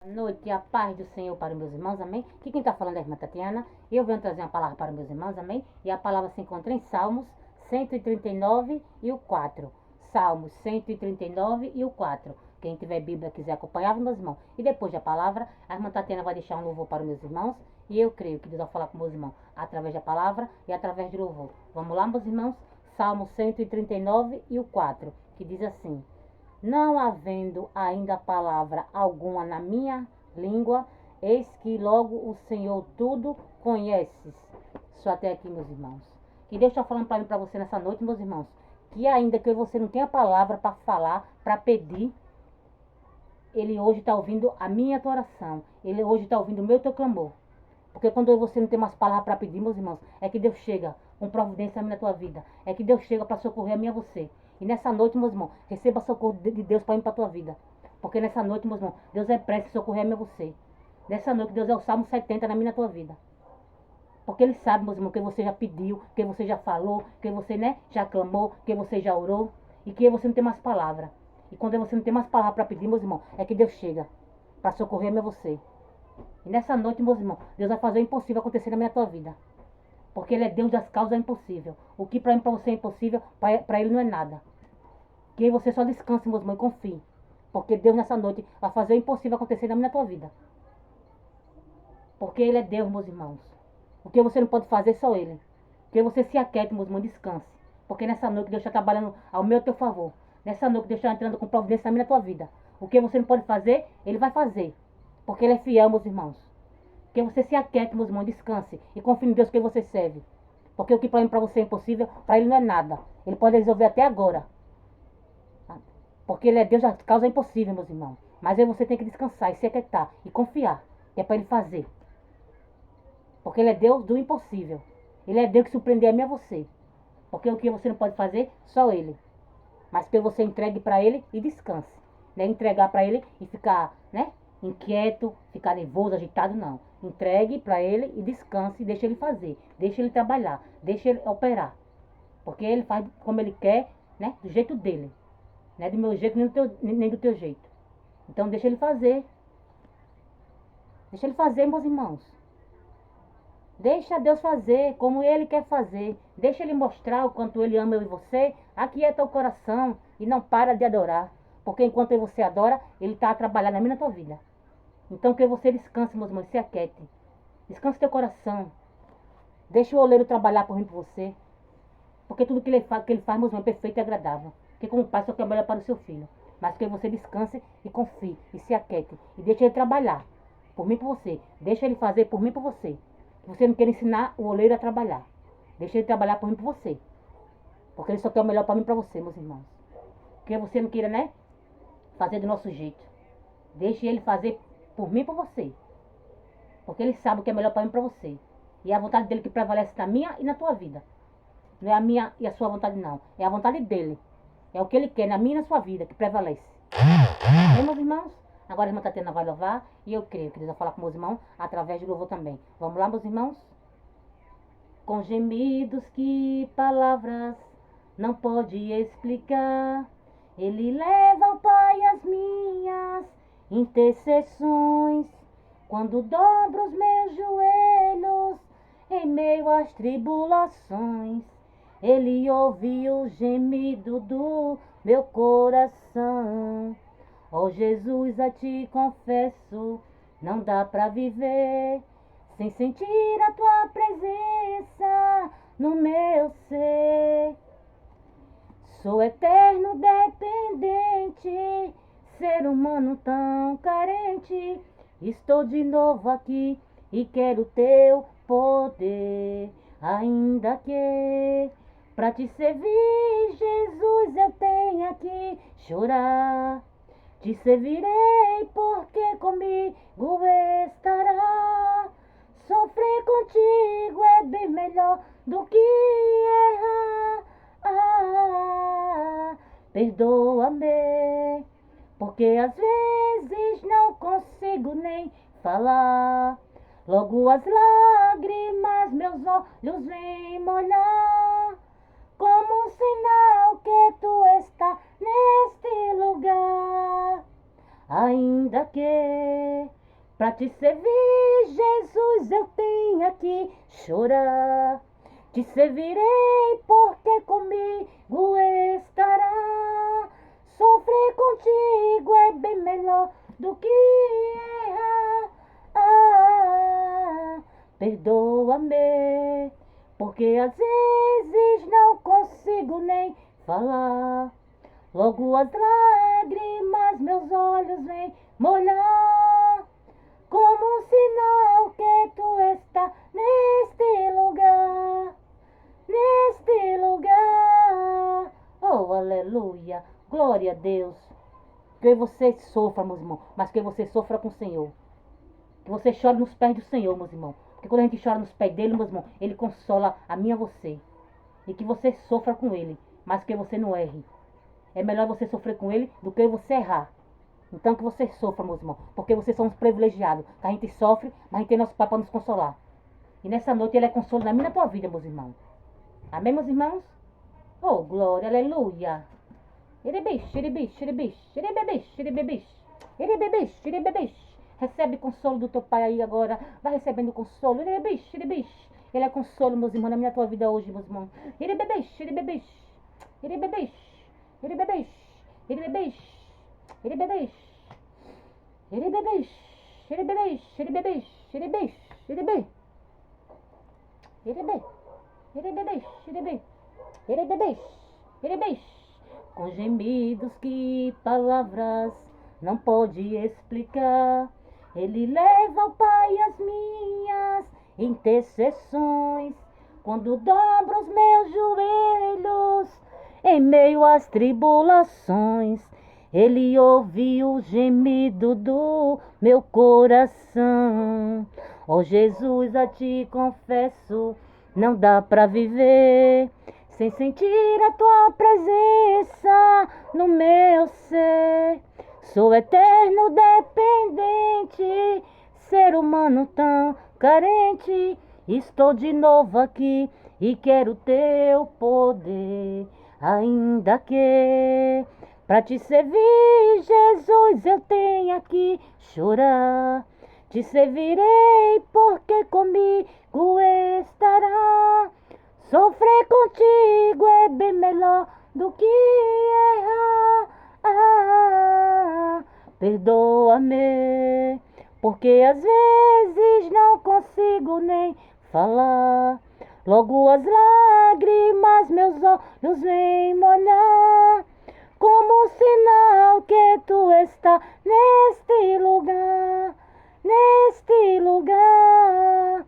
Boa noite, a paz do Senhor para os meus irmãos, amém? Aqui quem está falando é a irmã Tatiana. Eu venho trazer uma palavra para os meus irmãos, amém? E a palavra se encontra em Salmos 139 e o 4. Salmos 139 e o 4. Quem tiver Bíblia quiser acompanhar, meus irmãos. E depois da palavra, a irmã Tatiana vai deixar um louvor para os meus irmãos. E eu creio que Deus vai falar com meus irmãos através da palavra e através do louvor. Vamos lá, meus irmãos? Salmos 139 e o 4, que diz assim: não havendo ainda palavra alguma na minha língua, eis que logo o Senhor tudo conheces. Só até aqui, meus irmãos. Que Deus está falando para mim, para você nessa noite, meus irmãos, que ainda que você não tenha palavra para falar, para pedir, Ele hoje está ouvindo a minha tua oração. Ele hoje está ouvindo o meu teu clamor. Porque quando você não tem mais palavras para pedir, meus irmãos, é que Deus chega com providência na tua vida. É que Deus chega para socorrer a mim e a você. E nessa noite, meus irmãos, receba socorro de Deus para mim e para a tua vida. Porque nessa noite, meus irmãos, Deus é prestes a socorrer a mim e a você. Nessa noite, Deus é o Salmo 70 na minha e na tua vida. Porque Ele sabe, meus irmãos, que você já pediu, que você já falou, que você, já clamou, que você já orou. E que você não tem mais palavra. E quando você não tem mais palavra para pedir, meus irmãos, é que Deus chega para socorrer a mim e a você. E nessa noite, meus irmãos, Deus vai fazer o impossível acontecer na minha tua vida. Porque Ele é Deus das causas impossíveis. O que para mim, para você é impossível, para Ele não é nada. Que você só descanse, meus irmãos, e confie. Porque Deus nessa noite vai fazer o impossível acontecer na minha tua vida. Porque Ele é Deus, meus irmãos. O que você não pode fazer, só Ele. Que você se aquiete, meus irmãos, descanse. Porque nessa noite Deus está trabalhando ao meu teu favor. Nessa noite Deus está entrando com providência na minha tua vida. O que você não pode fazer, Ele vai fazer. Porque Ele é fiel, meus irmãos. Que você se aquiete, meus irmãos, descanse. E confie em Deus que você serve. Porque o que para mim, para você é impossível, para Ele não é nada. Ele pode resolver até agora. Porque Ele é Deus das causas impossíveis, meus irmãos. Mas aí você tem que descansar e se aquietar. E confiar. Que é para Ele fazer. Porque Ele é Deus do impossível. Ele é Deus que surpreende a mim e a você. Porque o que você não pode fazer, só Ele. Mas que você entregue para Ele e descanse. Não é entregar para Ele e ficar, inquieto, ficar nervoso, agitado, não. Entregue para Ele e descanse, deixa Ele fazer. Deixa Ele trabalhar, deixa Ele operar. Porque Ele faz como Ele quer, do jeito dele. Não é do meu jeito, nem do teu jeito. Então deixa Ele fazer. Deixa Ele fazer, meus irmãos. Deixa Deus fazer como Ele quer fazer. Deixa Ele mostrar o quanto Ele ama eu e você. Aquieta o coração e não para de adorar. Porque enquanto você adora, Ele está a trabalhar na minha tua vida. Então que você descanse, meus irmãos, se aquiete. Descanse teu coração. Deixa o oleiro trabalhar por mim e por você. Porque tudo que ele faz, meus irmãos, é perfeito e agradável. Porque como pai só quer melhor para o seu filho. Mas que você descanse e confie e se aquiete. E deixa ele trabalhar por mim e por você. Deixa ele fazer por mim e por você. Você não quer ensinar o oleiro a trabalhar. Deixa ele trabalhar por mim e por você. Porque ele só quer o melhor para mim e para você, meus irmãos. Porque você não queira, fazer do nosso jeito. Deixe ele fazer por mim e por você. Porque ele sabe o que é melhor para mim e para você. E é a vontade dele que prevalece na minha e na tua vida. Não é a minha e a sua vontade, não. É a vontade dele. É o que ele quer na minha e na sua vida que prevalece. Amém, meus irmãos? Agora a irmã Tatiana vai louvar. E eu creio que Deus vai falar com meus irmãos através do louvor também. Vamos lá, meus irmãos? Com gemidos que palavras não pode explicar, Ele leva ao Pai as minhas intercessões. Quando dobro os meus joelhos em meio às tribulações, Ele ouve o gemido do meu coração. Ó Jesus, a ti confesso, não dá pra viver sem sentir a tua presença no meu ser. Sou eterno dependente, ser humano tão carente. Estou de novo aqui e quero teu poder. Ainda que pra te servir, Jesus, eu tenha que chorar. Te servirei porque comigo estará. Sofrer contigo é bem melhor do que errar. Perdoa-me, porque às vezes não consigo nem falar. Logo as lágrimas meus olhos vêm molhar, como um sinal que tu está neste lugar. Ainda que pra te servir, Jesus, eu tenha que chorar. Te servirei porque comigo estará. Sofrer contigo é bem melhor do que errar. Perdoa-me, porque às vezes não consigo nem falar. Logo as lágrimas meus olhos vêm molhar, como um sinal que tu está neste lugar, neste lugar. Oh, aleluia, glória a Deus. Que você sofra, meus irmãos, mas que você sofra com o Senhor. Que você chore nos pés do Senhor, meus irmãos. Porque quando a gente chora nos pés dele, meus irmãos, ele consola a mim e a você. E que você sofra com ele, mas que você não erre. É melhor você sofrer com ele do que você errar. Então que você sofra, meus irmãos, porque vocês são os privilegiados. Que a gente sofre, mas a gente tem nosso pai para nos consolar. E nessa noite ele é consolo na minha e na tua vida, meus irmãos. Amém, meus irmãos? Oh, glória, aleluia. Recebe consolo do teu pai aí agora. Vai recebendo consolo. Ele é consolo, meus irmãos, na minha tua vida hoje, meus irmãos. Com gemidos que palavras não pode explicar, ele leva ao Pai as minhas intercessões. Quando dobro os meus joelhos em meio às tribulações, ele ouve o gemido do meu coração. Ó Jesus, a ti confesso, não dá pra viver sem sentir a tua presença no meu ser. Sou eterno dependente, ser humano tão carente. Estou de novo aqui e quero teu poder. Ainda que pra te servir, Jesus, eu tenha que chorar. Te servirei porque comigo estará. Sofrer contigo é bem melhor do que errar. Perdoa-me, porque às vezes não consigo nem falar. Logo as lágrimas meus olhos vêm molhar, como um sinal que tu está neste lugar, neste lugar.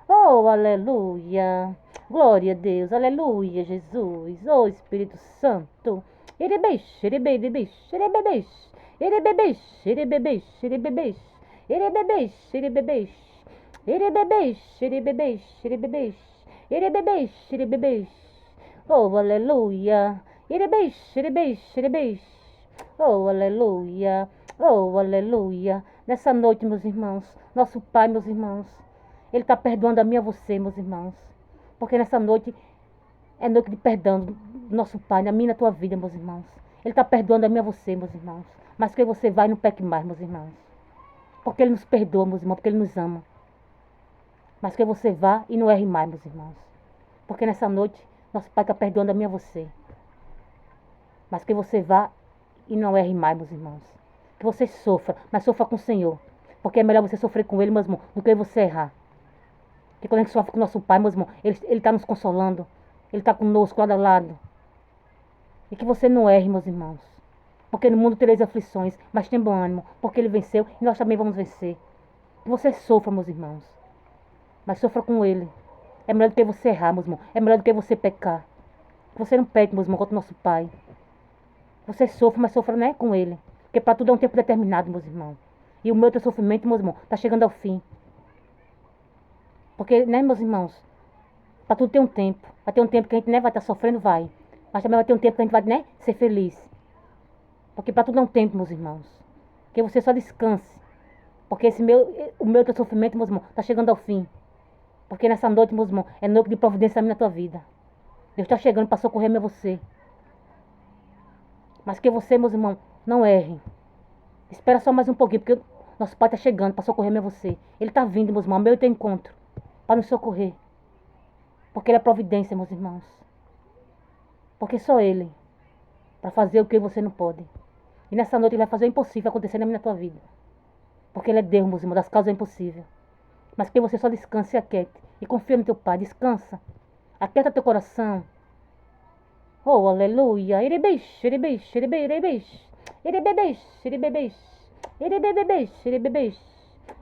Oh, aleluia. Glória a Deus, aleluia, Jesus, oh Espírito Santo. Oh, aleluia. Oh, aleluia. Oh, aleluia. Nessa noite, meus irmãos, nosso Pai, meus irmãos, Ele está perdoando a mim e a você, meus irmãos. Porque nessa noite é noite de perdão do nosso Pai, na minha e na tua vida, meus irmãos. Ele está perdoando a mim e a você, meus irmãos. Mas que você vai e não peque mais, meus irmãos. Porque Ele nos perdoa, meus irmãos, porque Ele nos ama. Mas que você vá e não erre mais, meus irmãos. Porque nessa noite, nosso Pai está perdoando a mim e a você. Mas que você vá e não erre mais, meus irmãos. Que você sofra, mas sofra com o Senhor. Porque é melhor você sofrer com Ele, meus irmãos, do que você errar. Porque quando a gente sofre com o nosso Pai, meus irmãos, Ele está nos consolando. Ele está conosco, lado a lado. E que você não erre, meus irmãos. Porque no mundo tereis aflições, mas tem bom ânimo. Porque Ele venceu e nós também vamos vencer. Que você sofra, meus irmãos. Mas sofra com Ele. É melhor do que você errar, meus irmãos. É melhor do que você pecar. Que você não peque, meus irmãos, contra o nosso Pai. Você sofra, mas sofra, né, com Ele. Porque para tudo é um tempo determinado, meus irmãos. E o meu teu sofrimento, meus irmãos, está chegando ao fim. Porque, né, meus irmãos, para tudo tem um tempo. Vai ter um tempo que a gente, né, vai estar sofrendo, vai. Mas também vai ter um tempo que a gente vai, né, ser feliz. Porque para tudo é um tempo, meus irmãos. Que você só descanse. Porque o meu teu sofrimento, meus irmãos, está chegando ao fim. Porque nessa noite, meus irmãos, é noite de providência na tua vida. Deus está chegando para socorrer-me a você. Mas que você, meus irmãos, não erre. Espera só mais um pouquinho, porque nosso Pai está chegando para socorrer-me a você. Ele está vindo, meus irmãos, ao meu teu encontro, para nos socorrer. Porque Ele é providência, meus irmãos. Porque só Ele, para fazer o que você não pode. E nessa noite Ele vai fazer o impossível acontecer na tua vida. Porque Ele é Deus, meus irmãos, das causas é impossível. Mas que você só descanse e aquiete. E confia no teu Pai, descansa. Aquieta teu coração. Oh, aleluia. Erebeixe, erebeixe, erebeixe. Erebebeixe, erebebeixe. Erebebeixe, erebebeixe.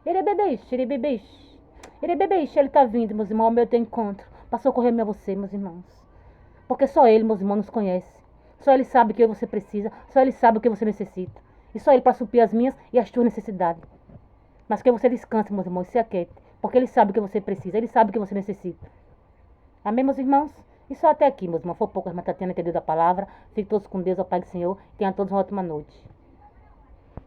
Erebebeixe, erebebeixe. Erebebeixe, Ele está vindo, meus irmãos, ao meu teu encontro. Para socorrer-me a você, meus irmãos. Porque só Ele, meus irmãos, nos conhece. Só Ele sabe o que você precisa. Só Ele sabe o que você necessita. E só Ele para suprir as minhas e as tuas necessidades. Mas que você descanse, meus irmãos, e se aquiete. Porque Ele sabe o que você precisa. Ele sabe o que você necessita. Amém, meus irmãos? E só até aqui, meus irmãos. Foi pouco, a irmã Tatiana que deu da palavra. Fiquem todos com Deus, ó Pai do Senhor. Tenham todos uma ótima noite.